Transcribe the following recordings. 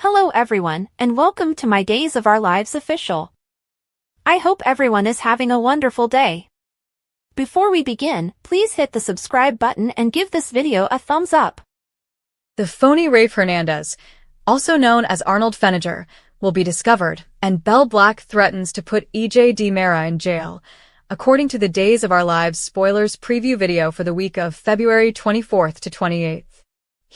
Hello everyone, and welcome to my Days of Our Lives official. I hope everyone is having a wonderful day. Before we begin, please hit the subscribe button and give this video a thumbs up. The phony Rafe Hernandez, also known as Arnold Feniger, will be discovered, and Belle Black threatens to put EJ DiMera in jail, according to the Days of Our Lives spoilers preview video for the week of February 24th to 28th.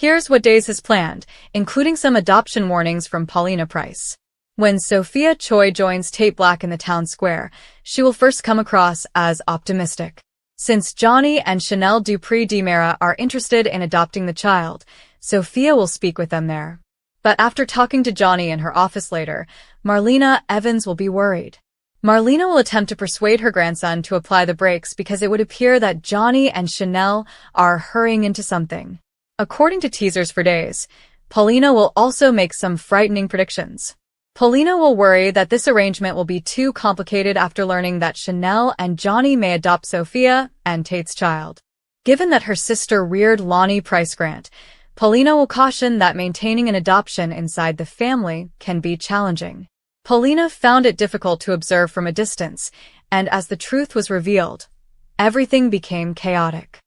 Here's what Days has planned, including some adoption warnings from Paulina Price. When Sophia Choi joins Tate Black in the town square, she will first come across as optimistic. Since Johnny and Chanel Dupree DiMera are interested in adopting the child, Sophia will speak with them there. But after talking to Johnny in her office later, Marlena Evans will be worried. Marlena will attempt to persuade her grandson to apply the brakes because it would appear that Johnny and Chanel are hurrying into something. According to teasers for Days, Paulina will also make some frightening predictions. Paulina will worry that this arrangement will be too complicated after learning that Chanel and Johnny may adopt Sophia and Tate's child. Given that her sister reared Lonnie Price Grant, Paulina will caution that maintaining an adoption inside the family can be challenging. Paulina found it difficult to observe from a distance, and as the truth was revealed, everything became chaotic.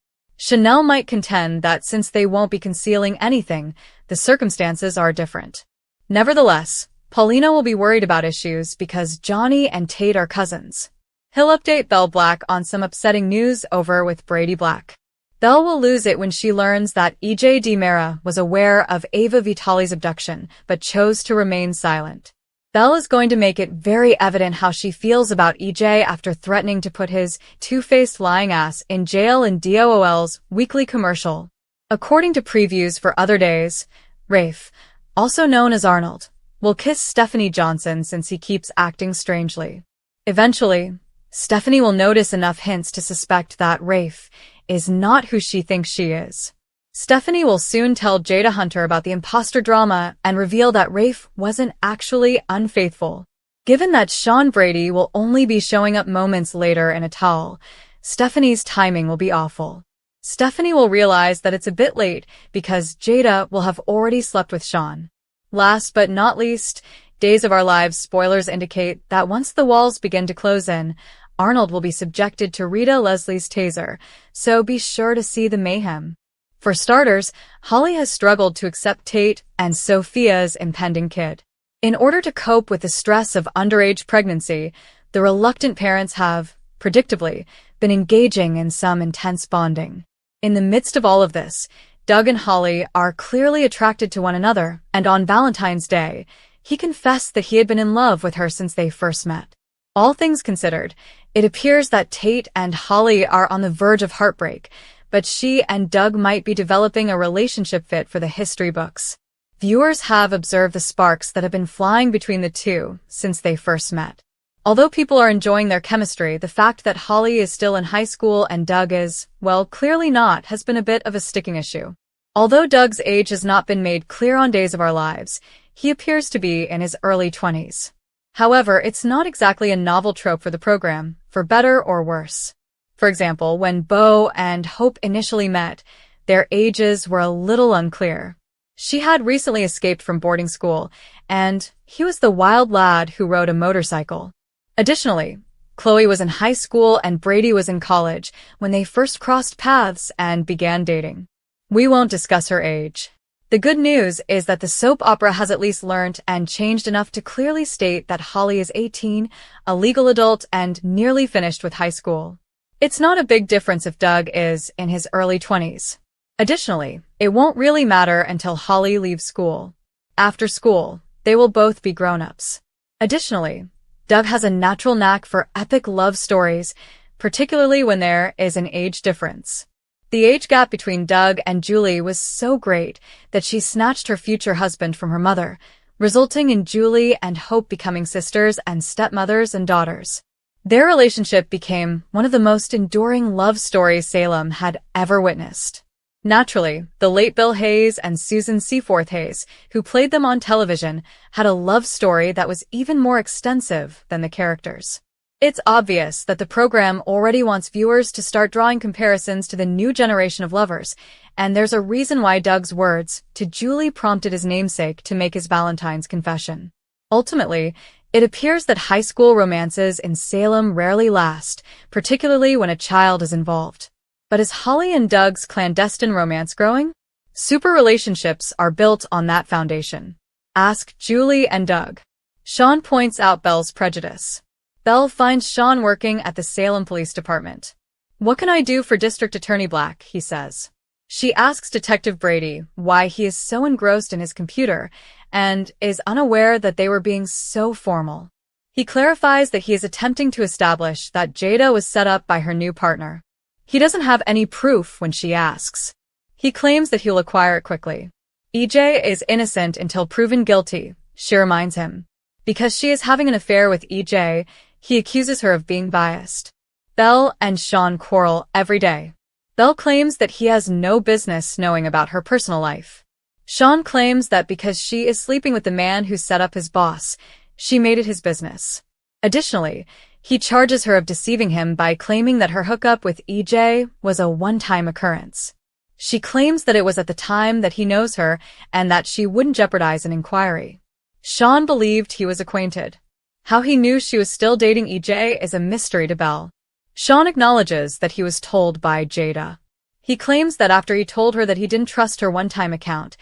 Chanel might contend that since they won't be concealing anything, the circumstances are different. Nevertheless, Paulina will be worried about issues because Johnny and Tate are cousins. He'll update Belle Black on some upsetting news over with Brady Black. Belle will lose it when she learns that EJ DiMera was aware of Ava Vitale's abduction but chose to remain silent. Belle is going to make it very evident how she feels about EJ after threatening to put his two-faced lying ass in jail in DOOL's weekly commercial. According to previews for other days, Rafe, also known as Arnold, will kiss Stephanie Johnson since he keeps acting strangely. Eventually, Stephanie will notice enough hints to suspect that Rafe is not who she thinks she is. Stephanie will soon tell Jada Hunter about the imposter drama and reveal that Rafe wasn't actually unfaithful. Given that Sean Brady will only be showing up moments later in a towel, Stephanie's timing will be awful. Stephanie will realize that it's a bit late because Jada will have already slept with Sean. Last but not least, Days of Our Lives spoilers indicate that once the walls begin to close in, Arnold will be subjected to Rita Leslie's taser, so be sure to see the mayhem. For starters, Holly has struggled to accept Tate and Sophia's impending kid. In order to cope with the stress of underage pregnancy, the reluctant parents have, predictably, been engaging in some intense bonding. In the midst of all of this, Doug and Holly are clearly attracted to one another, and on Valentine's Day, he confessed that he had been in love with her since they first met. All things considered, it appears that Tate and Holly are on the verge of heartbreak, but she and Doug might be developing a relationship fit for the history books. Viewers have observed the sparks that have been flying between the two since they first met. Although people are enjoying their chemistry, the fact that Holly is still in high school and Doug is, well, clearly not, has been a bit of a sticking issue. Although Doug's age has not been made clear on Days of Our Lives, he appears to be in his early 20s. However, it's not exactly a novel trope for the program, for better or worse. For example, when Bo and Hope initially met, their ages were a little unclear. She had recently escaped from boarding school, and he was the wild lad who rode a motorcycle. Additionally, Chloe was in high school and Brady was in college when they first crossed paths and began dating. We won't discuss her age. The good news is that the soap opera has at least learned and changed enough to clearly state that Holly is 18, a legal adult, and nearly finished with high school. It's not a big difference if Doug is in his early 20s. Additionally, it won't really matter until Holly leaves school. After school, they will both be grown-ups. Additionally, Doug has a natural knack for epic love stories, particularly when there is an age difference. The age gap between Doug and Julie was so great that she snatched her future husband from her mother, resulting in Julie and Hope becoming sisters and stepmothers and daughters. Their relationship became one of the most enduring love stories Salem had ever witnessed. Naturally, the late Bill Hayes and Susan Seaforth Hayes, who played them on television, had a love story that was even more extensive than the characters. It's obvious that the program already wants viewers to start drawing comparisons to the new generation of lovers, and there's a reason why Doug's words to Julie prompted his namesake to make his Valentine's confession. Ultimately, it appears that high school romances in Salem rarely last, particularly when a child is involved. But is Holly and Doug's clandestine romance growing? Super relationships are built on that foundation. Ask Julie and Doug. Sean points out Belle's prejudice. Belle finds Sean working at the Salem Police Department. "What can I do for District Attorney Black?" he says. She asks Detective Brady why he is so engrossed in his computer and is unaware that they were being so formal. He clarifies that he is attempting to establish that Jada was set up by her new partner. He doesn't have any proof when she asks. He claims that he'll acquire it quickly. EJ is innocent until proven guilty, she reminds him. Because she is having an affair with EJ, he accuses her of being biased. Belle and Sean quarrel every day. Belle claims that he has no business knowing about her personal life. Sean claims that because she is sleeping with the man who set up his boss, she made it his business. Additionally, he charges her of deceiving him by claiming that her hookup with EJ was a one-time occurrence. She claims that it was at the time that he knows her and that she wouldn't jeopardize an inquiry. Sean believed he was acquainted. How he knew she was still dating EJ is a mystery to Belle. Sean acknowledges that he was told by Jada. He claims that after he told her that he didn't trust her one-time account,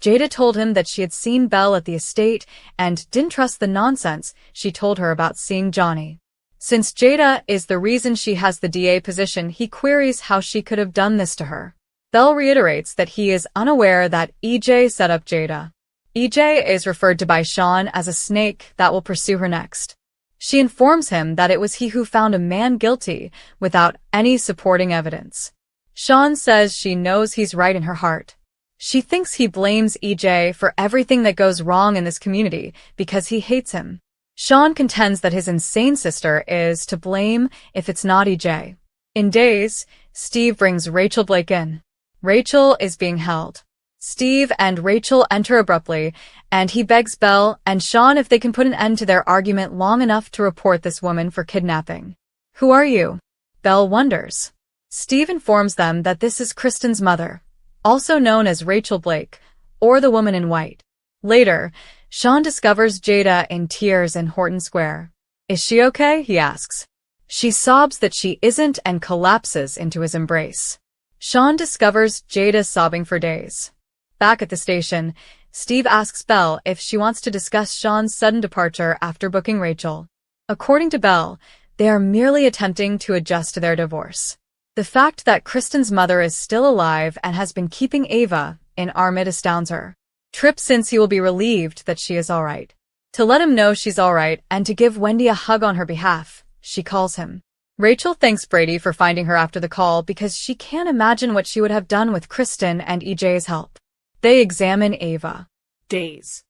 Jada told him that she had seen Belle at the estate and didn't trust the nonsense she told her about seeing Johnny. Since Jada is the reason she has the DA position, he queries how she could have done this to her. Belle reiterates that he is unaware that EJ set up Jada. EJ is referred to by Sean as a snake that will pursue her next. She informs him that it was he who found a man guilty without any supporting evidence. Sean says she knows he's right in her heart. She thinks he blames EJ for everything that goes wrong in this community because he hates him. Sean contends that his insane sister is to blame if it's not EJ. In days, Steve brings Rachel Blake in. Rachel is being held. Steve and Rachel enter abruptly, and he begs Belle and Sean if they can put an end to their argument long enough to report this woman for kidnapping. "Who are you?" Belle wonders. Steve informs them that this is Kristen's mother, also known as Rachel Blake, or the woman in white. Later, Sean discovers Jada in tears in Horton Square. "Is she okay?" he asks. She sobs that she isn't and collapses into his embrace. Sean discovers Jada sobbing for days. Back at the station, Steve asks Belle if she wants to discuss Sean's sudden departure after booking Rachel. According to Belle, they are merely attempting to adjust to their divorce. The fact that Kristen's mother is still alive and has been keeping Ava in Armid astounds her. Tripp since he will be relieved that she is alright. To let him know she's alright and to give Wendy a hug on her behalf, she calls him. Rachel thanks Brady for finding her after the call because she can't imagine what she would have done with Kristen and EJ's help. They examine Ava. Days.